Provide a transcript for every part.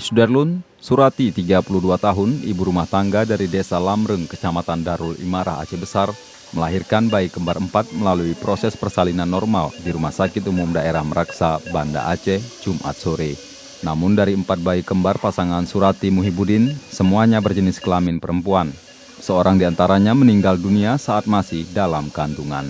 Sudarlun, Surati 32 tahun, ibu rumah tangga dari desa Lamreng, kecamatan Darul Imarah, Aceh Besar, melahirkan bayi kembar 4 melalui proses persalinan normal di Rumah Sakit Umum Daerah Meraksa, Banda Aceh, Jumat sore. Namun dari 4 bayi kembar pasangan Surati Muhibudin, semuanya berjenis kelamin perempuan. Seorang di antaranya meninggal dunia saat masih dalam kandungan.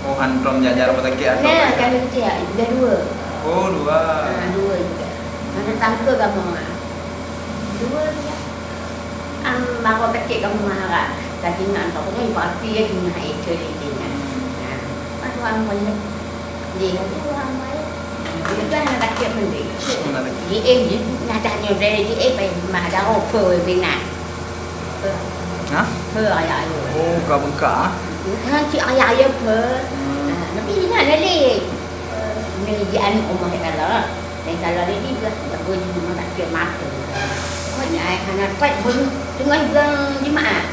Oh, hantam jajar rumah sakit atau? Nah, kalau kecil, ada 2. Oh, 2. 2 juga. Ada tangga kamu mah. 2 juga. Bako kecil kamu mah tadi nak tahu ni pasti dia punya itu dia. Nah, orang banyak dia orang baik. Dia kan nak kecil mending. Dia nyatanya diaไปมาดาวเผยไปน่ะ Hah? เผยอะไร Oh, kau bengkak. Kan si ayah dia ber. Tapi ni nak lele. Ni dia anu rumah kalau. Dan kalau dia juga tak boleh cuma tak kira mata. Kau ni anak kuat pun tengah bulan Jumaat.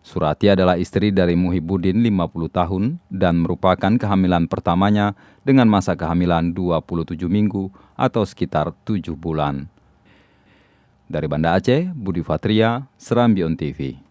Surati adalah istri dari Muhibudin 50 tahun dan merupakan kehamilan pertamanya dengan masa kehamilan 27 minggu atau sekitar 7 bulan. Dari Banda Aceh, Budi Fatria, Serambi On TV.